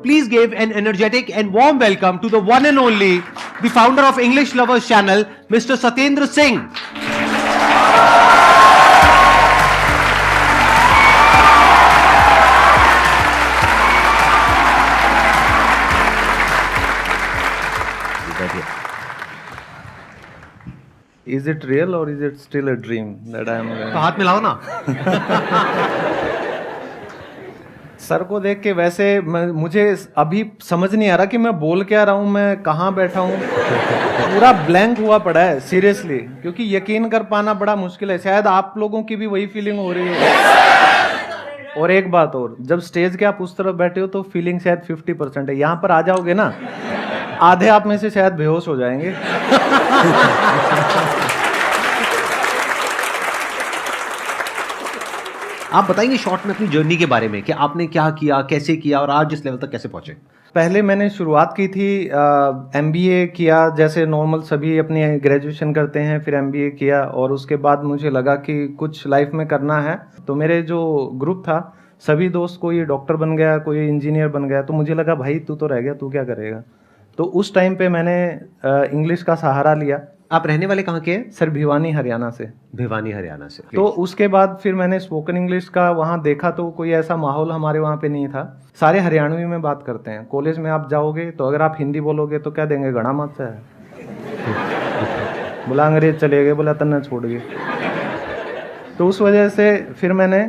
please give an energetic and warm welcome to the one and only, the founder of English Lovers channel, Mr. Satyendra Singh. Is it real or is it still a dream that I am? तो हाथ मिलाओ ना. Sir को देख के वैसे मुझे अभी समझ नहीं आ रहा कि मैं बोल क्या रहा हूँ, मैं कहाँ बैठा हूँ. पूरा ब्लैंक हुआ पड़ा है सीरियसली, क्योंकि यकीन कर पाना बड़ा मुश्किल है. शायद आप लोगों की भी वही फीलिंग हो रही है. और एक बात और, जब स्टेज के आप उस तरफ बैठे हो तो फीलिंग शायद 50% है. यहाँ पर आ जाओगे ना, आधे आप में से शायद बेहोश हो जाएंगे. आप बताएंगे शॉर्ट में अपनी जर्नी के बारे में कि आपने क्या किया, कैसे किया और आज इस लेवल तक कैसे पहुंचे? पहले मैंने शुरुआत की थी, एमबीए किया जैसे नॉर्मल सभी अपनी ग्रेजुएशन करते हैं, फिर एमबीए किया और उसके बाद मुझे लगा कि कुछ लाइफ में करना है. तो मेरे जो ग्रुप था सभी दोस्त, कोई डॉक्टर बन गया, कोई इंजीनियर बन गया, तो मुझे लगा भाई तू तो रह गया, तू क्या करेगा. तो उस टाइम पे मैंने इंग्लिश का सहारा लिया. आप रहने वाले कहाँ के हैं? सर भिवानी हरियाणा से. भिवानी हरियाणा से. तो उसके बाद फिर मैंने स्पोकन इंग्लिश का वहाँ देखा, तो कोई ऐसा माहौल हमारे वहाँ पे नहीं था. सारे हरियाणवी में बात करते हैं. कॉलेज में आप जाओगे तो अगर आप हिंदी बोलोगे तो क्या देंगे, गणा मत है. बोला अंग्रेज चले गए, बोला तन्ना छोड़ गए. तो उस वजह से फिर मैंने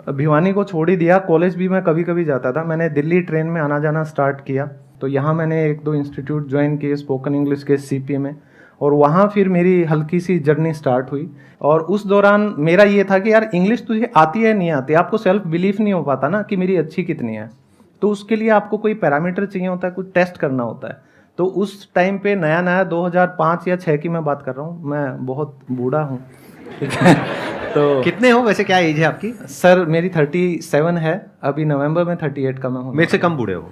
भिवानी को छोड़ ही दिया. कॉलेज भी मैं कभी कभी जाता था. मैंने दिल्ली ट्रेन में आना जाना स्टार्ट किया. तो यहाँ मैंने 1-2 इंस्टीट्यूट ज्वाइन किए स्पोकन इंग्लिश के सीपी में, और वहाँ फिर मेरी हल्की सी जर्नी स्टार्ट हुई. और उस दौरान मेरा ये था कि यार इंग्लिश तुझे आती है नहीं आती, आपको सेल्फ बिलीफ नहीं हो पाता ना कि मेरी अच्छी कितनी है. तो उसके लिए आपको कोई पैरामीटर चाहिए होता है, कुछ टेस्ट करना होता है. तो उस टाइम पे नया नया 2005 या 6 की मैं बात कर रहा हूँ, मैं बहुत बूढ़ा हूँ. तो कितने हो वैसे, क्या एज है आपकी? सर मेरी 37 है. अभी नवंबर में 38 का मैं हूँ. मेरे से कम बूढ़े हो.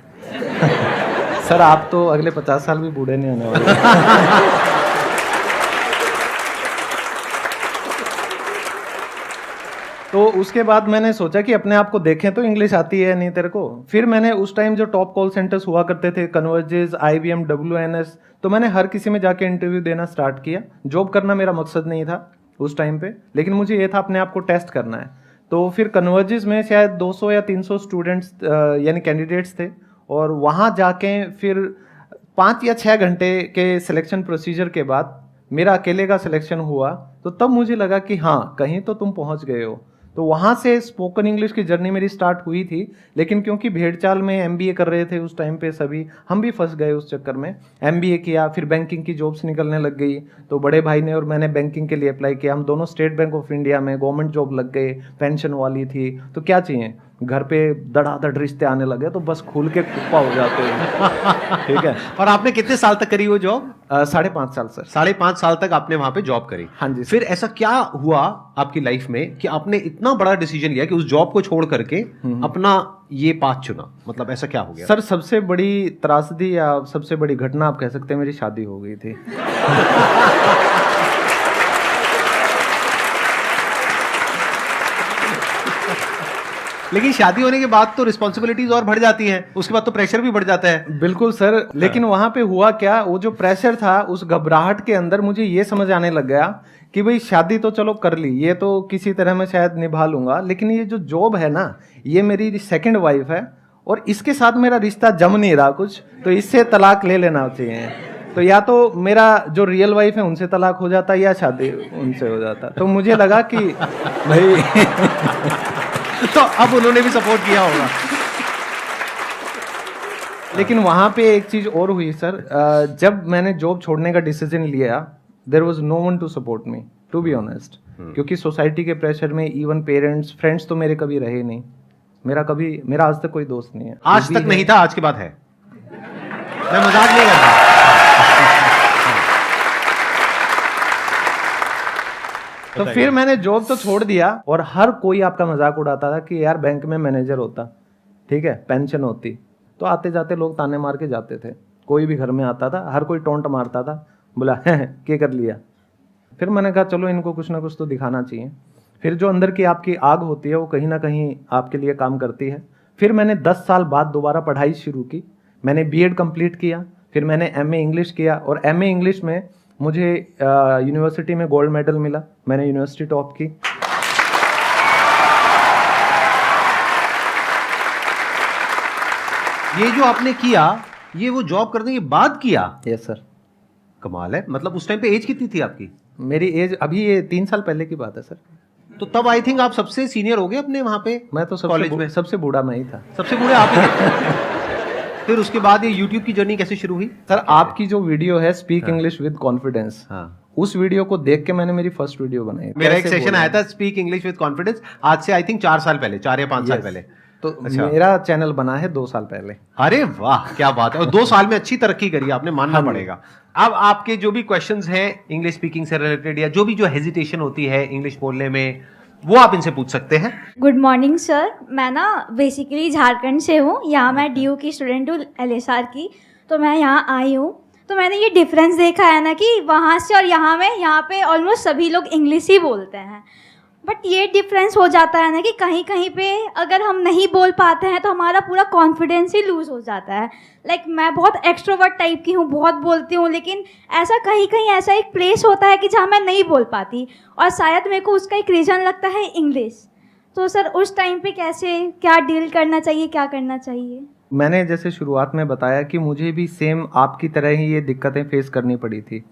सर आप तो अगले 50 साल भी बूढ़े नहीं होने वाले. तो उसके बाद मैंने सोचा कि अपने आप को देखें तो इंग्लिश आती है नहीं तेरे को. फिर मैंने उस टाइम जो टॉप कॉल सेंटर्स हुआ करते थे, कन्वर्जेस, IBM, WNS, तो मैंने हर किसी में जाके इंटरव्यू देना स्टार्ट किया. जॉब करना मेरा मकसद नहीं था उस टाइम पे, लेकिन मुझे ये था अपने आप को टेस्ट करना है. तो फिर कन्वर्जेस में शायद 200 या 300 स्टूडेंट्स यानी कैंडिडेट्स थे, और वहाँ जाके फिर 5 या 6 घंटे के सिलेक्शन प्रोसीजर के बाद मेरा अकेले का सिलेक्शन हुआ. तो तब मुझे लगा कि हाँ कहीं तो तुम पहुँच गए हो. तो वहाँ से स्पोकन इंग्लिश की जर्नी मेरी स्टार्ट हुई थी. लेकिन क्योंकि भेड़चाल में एमबीए कर रहे थे उस टाइम पे सभी, हम भी फंस गए उस चक्कर में. एमबीए किया, फिर बैंकिंग की जॉब्स निकलने लग गई. तो बड़े भाई ने और मैंने बैंकिंग के लिए अप्लाई किया. हम दोनों स्टेट बैंक ऑफ इंडिया में गवर्नमेंट जॉब लग गए, पेंशन वाली थी. तो क्या चाहिए, घर पे धड़ाधड़ रिश्ते आने लगे तो बस खुल के कुप्पा हो जाते हैं. ठीक है. और आपने कितने साल तक करी वो जॉब? 5.5 साल सर. 5.5 साल तक आपने वहां पे जॉब करी? हाँ जी. फिर ऐसा क्या हुआ आपकी लाइफ में कि आपने इतना बड़ा डिसीजन लिया कि उस जॉब को छोड़ करके अपना ये पाथ चुना? मतलब ऐसा क्या हो गया? सर सबसे बड़ी त्रासदी या सबसे बड़ी घटना आप कह सकते हैं, मेरी शादी हो गई थी. लेकिन शादी होने के बाद तो रिस्पॉन्सिबिलिटीज और बढ़ जाती हैं, उसके बाद तो प्रेशर भी बढ़ जाता है. बिल्कुल सर. लेकिन वहां पे हुआ क्या, वो जो प्रेशर था उस घबराहट के अंदर मुझे ये समझ आने लग गया कि भाई शादी तो चलो कर ली, ये तो किसी तरह मैं शायद निभा लूंगा, लेकिन ये जो जॉब है ना, ये मेरी सेकंड वाइफ है और इसके साथ मेरा रिश्ता जम नहीं रहा कुछ, तो इससे तलाक ले लेना चाहिए. तो या तो मेरा जो रियल वाइफ है उनसे तलाक हो जाता या शादी उनसे हो जाता. तो मुझे लगा कि भाई तो अब उन्होंने भी सपोर्ट किया होगा. लेकिन वहां पे एक चीज और हुई सर. जब मैंने जॉब छोड़ने का डिसीजन लिया, there was no one to support me, to be honest. क्योंकि सोसाइटी के प्रेशर में इवन पेरेंट्स, फ्रेंड्स तो मेरे कभी रहे नहीं. मेरा आज तक कोई दोस्त नहीं है. आज तक नहीं था, आज के बाद है. मैं मजाक नहीं कर रहा. तो फिर मैंने जॉब तो छोड़ दिया, और हर कोई आपका मजाक उड़ाता था कि यार बैंक में मैनेजर होता, ठीक है, पेंशन होती. तो आते जाते लोग ताने मार के जाते थे. कोई भी घर में आता था, हर कोई टोंट मारता था, बोला क्या कर लिया. फिर मैंने कहा चलो इनको कुछ ना कुछ तो दिखाना चाहिए. फिर जो अंदर की आपकी आग होती है वो कहीं ना कहीं आपके लिए काम करती है. फिर मैंने 10 साल बाद दोबारा पढ़ाई शुरू की, मैंने बीएड कंप्लीट किया, फिर मैंने एमए इंग्लिश किया और एमए इंग्लिश में मुझे यूनिवर्सिटी में गोल्ड मेडल मिला, मैंने यूनिवर्सिटी टॉप की। ये जो आपने किया, ये वो जॉब करने के बाद किया? Yes sir. कमाल है। मतलब उस टाइम पे एज कितनी थी आपकी? मेरी एज अभी ये 3 साल पहले की बात है सर। तो तब आई थिंक आप सबसे सीनियर हो गए अपने वहां पे? मैं तो कॉलेज में सबसे बूढ़ा मैं ही था। सबसे बूढ़े आप ही थे। फिर उसके बाद ये यूट्यूब की जर्नी कैसे शुरू हुई? सर आपकी जो वीडियो है स्पीक इंग्लिश विद कॉन्फिडेंस, उस वीडियो को देख के मैंने मेरी फर्स्ट वीडियो बनाई। मेरा एक सेशन आया था स्पीक इंग्लिश विद कॉन्फिडेंस, आज से आई थिंक 4 साल पहले, 4 या 5 साल पहले। तो अच्छा। मेरा चैनल बना है 2 साल पहले। अरे वाह, क्या बात है। और 2 साल में अच्छी तरक्की करी आपने, मानना पड़ेगा। अब आपके जो भी क्वेश्चंस हैं इंग्लिश स्पीकिंग से रिलेटेड, या जो भी जो हेजिटेशन होती है इंग्लिश बोलने में, वो आप इनसे पूछ सकते हैं। गुड मॉर्निंग सर, मैं ना बेसिकली झारखंड से हूँ। यहाँ मैं डीयू की स्टूडेंट हूँ, एलएसआर की। तो मैं यहाँ आई हूँ, तो मैंने ये डिफरेंस देखा है ना कि वहाँ से और यहाँ में, यहाँ पे ऑलमोस्ट सभी लोग इंग्लिश ही बोलते हैं। बट ये डिफरेंस हो जाता है ना कि कहीं कहीं पे अगर हम नहीं बोल पाते हैं तो हमारा पूरा कॉन्फिडेंस ही लूज़ हो जाता है। लाइक मैं बहुत एक्सट्रोवर्ट टाइप की हूँ, बहुत बोलती हूँ, लेकिन ऐसा कहीं कहीं ऐसा एक प्लेस होता है कि जहाँ मैं नहीं बोल पाती, और शायद मेरे को उसका एक रीज़न लगता है इंग्लिश। तो सर उस टाइम पे कैसे, क्या डील करना चाहिए, क्या करना चाहिए? मैंने जैसे शुरुआत में बताया कि मुझे भी सेम आपकी तरह ही ये दिक्कतें फेस करनी पड़ी थी।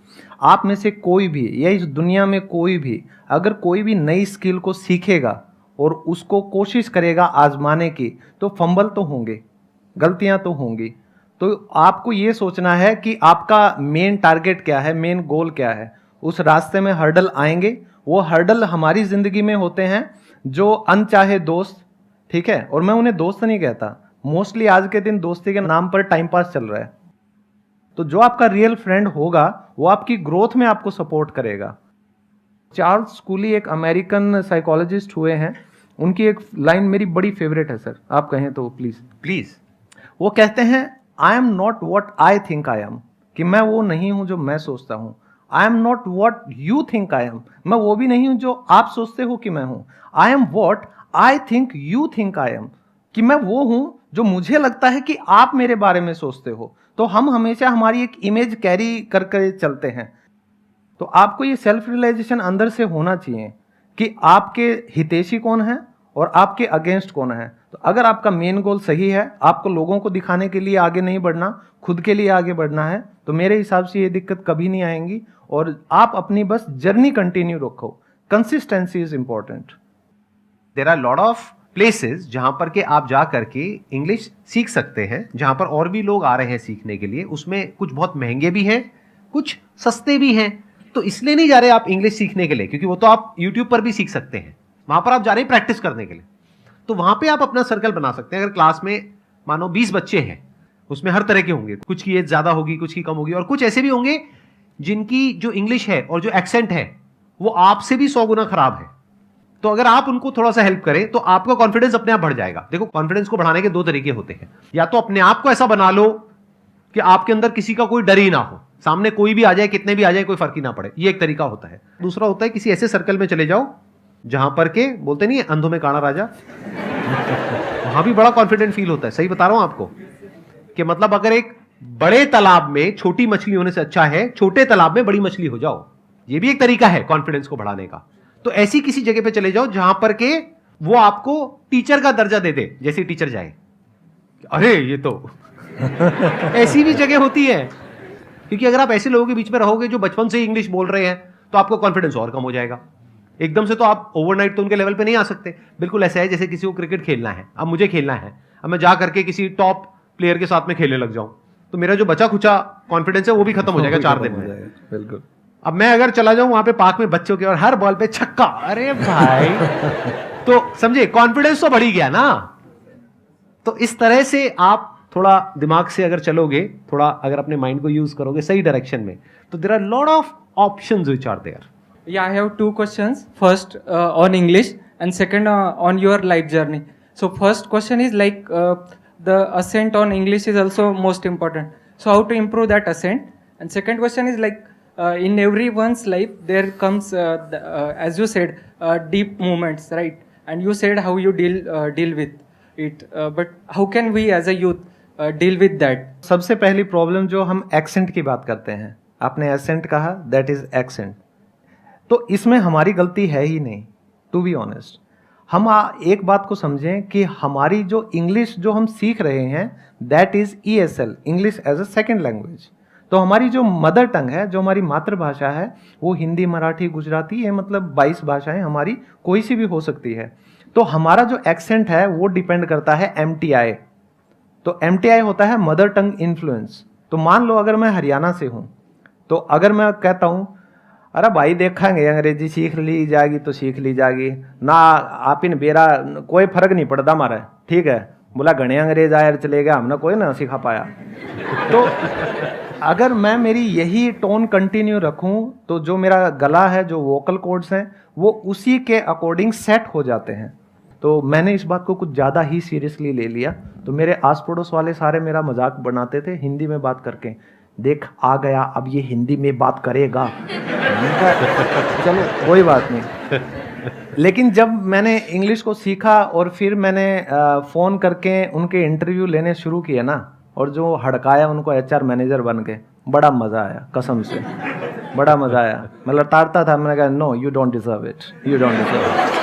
आप में से कोई भी, या इस दुनिया में कोई भी, अगर कोई भी नई स्किल को सीखेगा और उसको कोशिश करेगा आजमाने की, तो फंबल तो होंगे, गलतियां तो होंगी। तो आपको ये सोचना है कि आपका मेन टारगेट क्या है, मेन गोल क्या है। उस रास्ते में हर्डल आएंगे, वो हर्डल हमारी जिंदगी में होते हैं जो अनचाहे दोस्त, ठीक है, और मैं उन्हें दोस्त नहीं कहता, मोस्टली आज के दिन दोस्ती के नाम पर टाइम पास चल रहा है। तो जो आपका रियल फ्रेंड होगा वो आपकी ग्रोथ में आपको सपोर्ट करेगा। चार्ल्स स्कूली एक अमेरिकन साइकोलॉजिस्ट हुए हैं, उनकी एक लाइन मेरी बड़ी फेवरेट है सर, आप कहें तो प्लीज। वो कहते हैं, I am not what I think I am, कि मैं वो नहीं हूं जो मैं सोचता हूं। I am not what you think I am, मैं वो भी नहीं हूं जो आप सोचते हो कि मैं हूं। I am what I think you think I am, कि मैं वो हूं जो मुझे लगता है कि आप मेरे बारे में सोचते हो। तो हम हमेशा हमारी एक इमेज कैरी करके चलते हैं। तो आपको ये सेल्फ रियलाइजेशन अंदर से होना चाहिए कि आपके हितैषी कौन है और आपके अगेंस्ट कौन है। तो अगर आपका मेन गोल सही है, आपको लोगों को दिखाने के लिए आगे नहीं बढ़ना, खुद के लिए आगे बढ़ना है, तो मेरे हिसाब से ये दिक्कत कभी नहीं आएंगी। और आप अपनी बस जर्नी कंटिन्यू रखो, consistency is important. There are lot of places जहां पर के आप जा करके इंग्लिश सीख सकते हैं, जहां पर और भी लोग आ रहे हैं सीखने के लिए। उसमें कुछ बहुत महंगे भी हैं, कुछ सस्ते भी हैं। तो इसलिए नहीं जा रहे आप इंग्लिश सीखने के लिए, क्योंकि वो तो आप यूट्यूब पर भी सीख सकते हैं, वहां पर आप जा रहे हैं प्रैक्टिस करने के लिए। तो वहां पे आप अपना सर्कल बना सकते हैं। अगर क्लास में मानो 20 बच्चे हैं, उसमें हर तरह के होंगे, कुछ की एज ज्यादा होगी, कुछ की कम होगी, और कुछ ऐसे भी होंगे जिनकी जो इंग्लिश है और जो एक्सेंट है वो आपसे भी 100 गुना खराब है। तो अगर आप उनको थोड़ा सा हेल्प करें तो आपका कॉन्फिडेंस अपने आप बढ़ जाएगा। देखो, कॉन्फिडेंस को बढ़ाने के 2 तरीके होते हैं। या तो अपने आप को ऐसा बना लो कि आपके अंदर किसी का कोई डर ही ना हो, सामने कोई भी आ जाए, कितने भी आ जाए, कोई फर्क ही ना पड़े, ये एक तरीका होता है। दूसरा होता है किसी ऐसे सर्कल में चले जाओ जहां पर के बोलते नहीं है अंधों में काना राजा, वहां भी बड़ा कॉन्फिडेंट फील होता है। सही बता रहा हूं आपको, कि मतलब अगर एक बड़े तालाब में छोटी मछली होने से अच्छा है छोटे तालाब में बड़ी मछली हो जाओ। ये भी एक तरीका है कॉन्फिडेंस को बढ़ाने का। तो ऐसी किसी जगह पे चले जाओ जहां पर के वो आपको टीचर का दर्जा दे दे, जैसे टीचर जाए, अरे ये तो ऐसी भी जगह होती है। क्योंकि अगर आप ऐसे लोगों के बीच में रहोगे जो बचपन से इंग्लिश बोल रहे हैं, तो आपका कॉन्फिडेंस और कम हो जाएगा। एकदम से तो आप ओवरनाइट तो उनके लेवल पे नहीं आ सकते। बिल्कुल ऐसा है जैसे किसी को क्रिकेट खेलना है, अब मुझे खेलना है, अब मैं जा करके किसी टॉप प्लेयर के साथ में खेलने लग जाऊं, तो मेरा जो बचा खुचा कॉन्फिडेंस है वो भी खत्म हो जाएगा 4 दिन में। बिल्कुल। अब मैं अगर चला जाऊं वहां पे पार्क में बच्चों के और हर बॉल पे छक्का, अरे भाई तो समझे कॉन्फिडेंस तो बढ़ ही गया ना। तो इस तरह से आप थोड़ा दिमाग से अगर चलोगे, थोड़ा अगर अपने माइंड को यूज करोगे सही डायरेक्शन में, तो there are lot of options which are there. Yeah, I have 2 questions. First on English and second on your life journey. So first question is like the accent on English is also most important. So how to improve that accent? And second question is like in everyone's life there comes as you said deep moments, right? And you said how you deal with. it. But how can we as a youth deal with that? सबसे पहली problem जो हम accent की बात करते हैं, आपने accent कहा, दैट इज एक्सेंट। तो इसमें हमारी गलती है ही नहीं, टू बी ऑनेस्ट। हम एक बात को समझें कि हमारी जो इंग्लिश जो हम सीख रहे हैं that is ESL, English as a second language. तो हमारी जो मदर टंग है, जो हमारी मातृभाषा है, वो हिंदी, मराठी, गुजराती, ये मतलब 22 भाषाएं हमारी कोई सी भी हो सकती है। तो हमारा जो एक्सेंट है वो डिपेंड करता है MTI। तो MTI होता है मदर टंग इन्फ्लुएंस। तो मान लो अगर मैं हरियाणा से हूँ, तो अगर मैं कहता हूँ अरे भाई देखेंगे अंग्रेजी सीख ली जाएगी तो सीख ली जाएगी ना, आप इन बेरा कोई फर्क नहीं पड़ता हमारा, ठीक है, बोला घने अंग्रेज आयर चले गया, हमने कोई ना सिखा पाया। तो अगर मैं मेरी यही टोन कंटिन्यू रखूं तो जो मेरा गला है, जो वोकल कॉर्ड्स हैं, वो उसी के अकॉर्डिंग सेट हो जाते हैं। तो मैंने इस बात को कुछ ज़्यादा ही सीरियसली ले लिया। तो मेरे आस पड़ोस वाले सारे मेरा मजाक बनाते थे हिंदी में बात करके, देख आ गया अब ये हिंदी में बात करेगा। चलो कोई बात नहीं। लेकिन जब मैंने इंग्लिश को सीखा और फिर मैंने फ़ोन करके उनके इंटरव्यू लेने शुरू किए ना, और जो हड़काया उनको HR मैनेजर बन के, बड़ा मज़ा आया, कसम से बड़ा मज़ा आया। मैं लताड़ता था, मैंने कहा no you don't deserve it, you don't deserve it.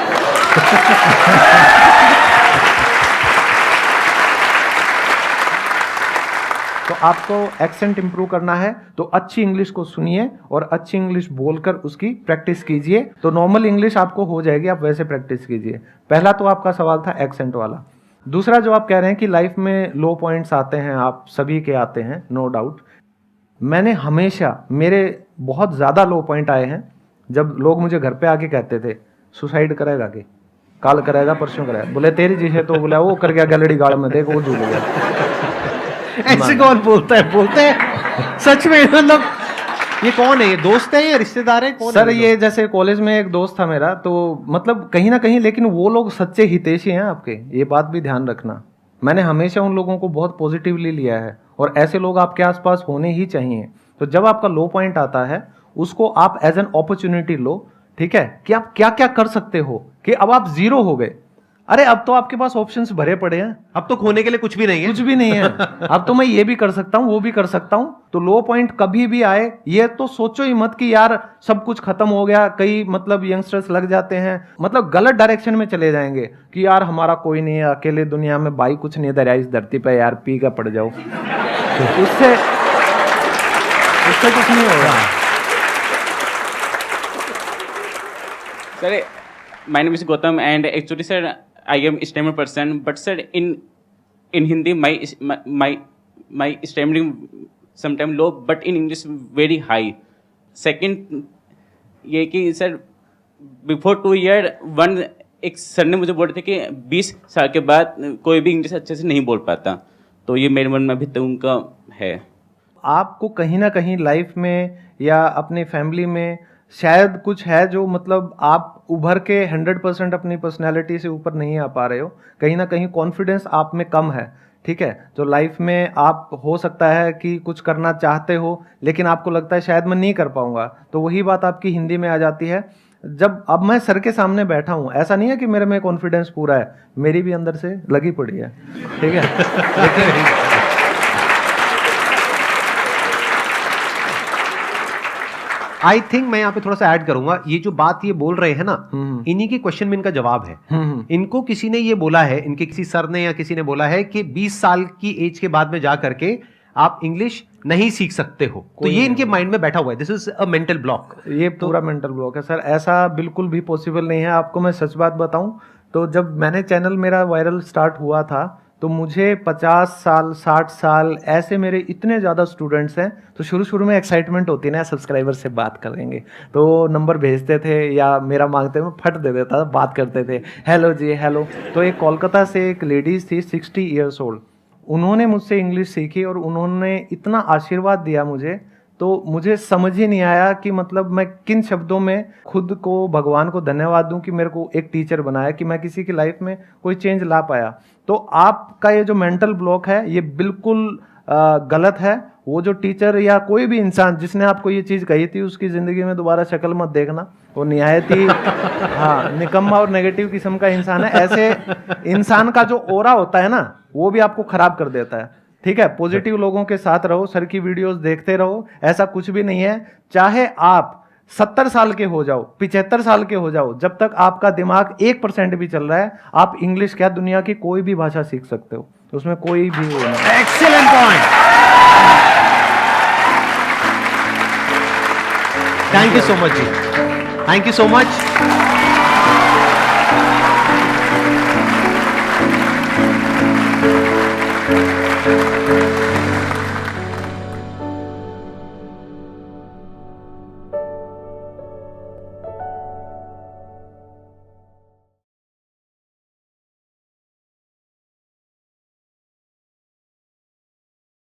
तो आपको एक्सेंट इंप्रूव करना है तो अच्छी इंग्लिश को सुनिए और अच्छी इंग्लिश बोलकर उसकी प्रैक्टिस कीजिए, तो नॉर्मल इंग्लिश आपको हो जाएगी, आप वैसे प्रैक्टिस कीजिए। पहला तो आपका सवाल था एक्सेंट वाला। दूसरा जो आप कह रहे हैं कि लाइफ में लो पॉइंट्स आते हैं, आप सभी के आते हैं, नो डाउट। मैंने हमेशा, मेरे बहुत ज़्यादा लो पॉइंट आए हैं जब लोग मुझे घर पे आके कहते थे सुसाइड करेगा कि काल करेगा, परसों करेगा। बोले तेरी जी है, तो बोला वो कर गया गैलरी गाड़ में, देख वो झूल गया। ऐसे कौन बोलता है? बोलते हैं सच में? मतलब ये कौन है? ये दोस्त है या रिश्तेदार है? कौन सर है? ये जैसे कॉलेज में एक दोस्त था मेरा, तो मतलब कहीं ना कहीं, लेकिन वो लोग सच्चे हितैषी हैं आपके, ये बात भी ध्यान रखना। मैंने हमेशा उन लोगों को बहुत पॉजिटिवली लिया है और ऐसे लोग आपके आसपास होने ही चाहिए। तो जब आपका लो पॉइंट आता है उसको आप एज एन अपॉर्चुनिटी लो, ठीक है, कि आप क्या क्या कर सकते हो, कि अब आप जीरो हो गए, अरे अब तो आपके पास ऑप्शंस भरे पड़े हैं, अब तो खोने के लिए कुछ भी नहीं है, कुछ भी नहीं है। अब तो मैं ये भी कर सकता हूँ, वो भी कर सकता हूँ। तो लो पॉइंट कभी भी आए ये तो सोचो ही मत कि यार सब कुछ खत्म हो गया। कई मतलब यंगस्टर्स लग जाते हैं, मतलब गलत डायरेक्शन में चले जाएंगे कि यार हमारा कोई नहीं है, अकेले दुनिया में भाई कुछ नहीं दरिया इस धरती पे, यार पी का पड़ जाओ। उससे कुछ नहीं होगा। Sir, my name is Gautam, and actually, sir, I am a stammering person. But sir, in Hindi, my stammering sometimes low, but in English very high. Second, ये कि sir, before 2 year, एक सर ने मुझे बोला था कि 20 साल के बाद कोई भी इंग्लिश अच्छे से नहीं बोल पाता। तो ये मेरे मन में अभी तक उनका है। आपको कहीं ना कहीं लाइफ में या अपनी फैमिली में शायद कुछ है जो मतलब आप उभर के 100% अपनी पर्सनैलिटी से ऊपर नहीं आ पा रहे हो, कहीं ना कहीं कॉन्फिडेंस आप में कम है, ठीक है। तो लाइफ में आप हो सकता है कि कुछ करना चाहते हो लेकिन आपको लगता है शायद मैं नहीं कर पाऊंगा, तो वही बात आपकी हिंदी में आ जाती है। जब अब मैं सर के सामने बैठा हूँ, ऐसा नहीं है कि मेरे में कॉन्फिडेंस पूरा है, मेरी भी अंदर से लगी पड़ी है, ठीक है। लेकिन आई थिंक मैं यहाँ पे थोड़ा सा ऐड करूंगा, ये जो बात ये बोल रहे हैं ना, इन्हीं के क्वेश्चन में इनका जवाब है। इनको किसी ने ये बोला है, इनके किसी सर ने या किसी ने बोला है कि 20 साल की एज के बाद में जा करके आप इंग्लिश नहीं सीख सकते हो, तो ये इनके माइंड में बैठा हुआ है। This is a mental block. ये पूरा मेंटल ब्लॉक है सर, ऐसा बिल्कुल भी पॉसिबल नहीं है। आपको मैं सच बात बताऊं तो जब मैंने चैनल मेरा वायरल स्टार्ट हुआ था तो मुझे 50 साल 60 साल ऐसे मेरे इतने ज़्यादा स्टूडेंट्स हैं, तो शुरू में एक्साइटमेंट होती है ना, सब्सक्राइबर से बात करेंगे, तो नंबर भेजते थे या मेरा मांगते मैं फट दे देता था, बात करते थे, हेलो जी हेलो। तो एक कोलकाता से एक लेडीज़ थी 60 ईयर्स ओल्ड, उन्होंने मुझसे इंग्लिश सीखी और उन्होंने इतना आशीर्वाद दिया मुझे, तो मुझे समझ ही नहीं आया कि मतलब मैं किन शब्दों में खुद को भगवान को धन्यवाद दूं कि मेरे को एक टीचर बनाया, कि मैं किसी की लाइफ में कोई चेंज ला पाया। तो आपका ये जो मेंटल ब्लॉक है ये बिल्कुल गलत है। वो जो टीचर या कोई भी इंसान जिसने आपको ये चीज़ कही थी उसकी ज़िंदगी में दोबारा शक्ल मत देखना वो निहायत ही हाँ निकम्मा और नेगेटिव किस्म का इंसान है। ऐसे इंसान का जो ओरा होता है ना वो भी आपको खराब कर देता है। ठीक है, पॉजिटिव लोगों के साथ रहो, सर की वीडियोस देखते रहो, ऐसा कुछ भी नहीं है। चाहे आप 70 साल के हो जाओ, 75 साल के हो जाओ, जब तक आपका दिमाग 1% भी चल रहा है, आप इंग्लिश क्या दुनिया की कोई भी भाषा सीख सकते हो, उसमें कोई भी वो नहीं। Excellent point. Thank you so much जी, थैंक यू सो मच।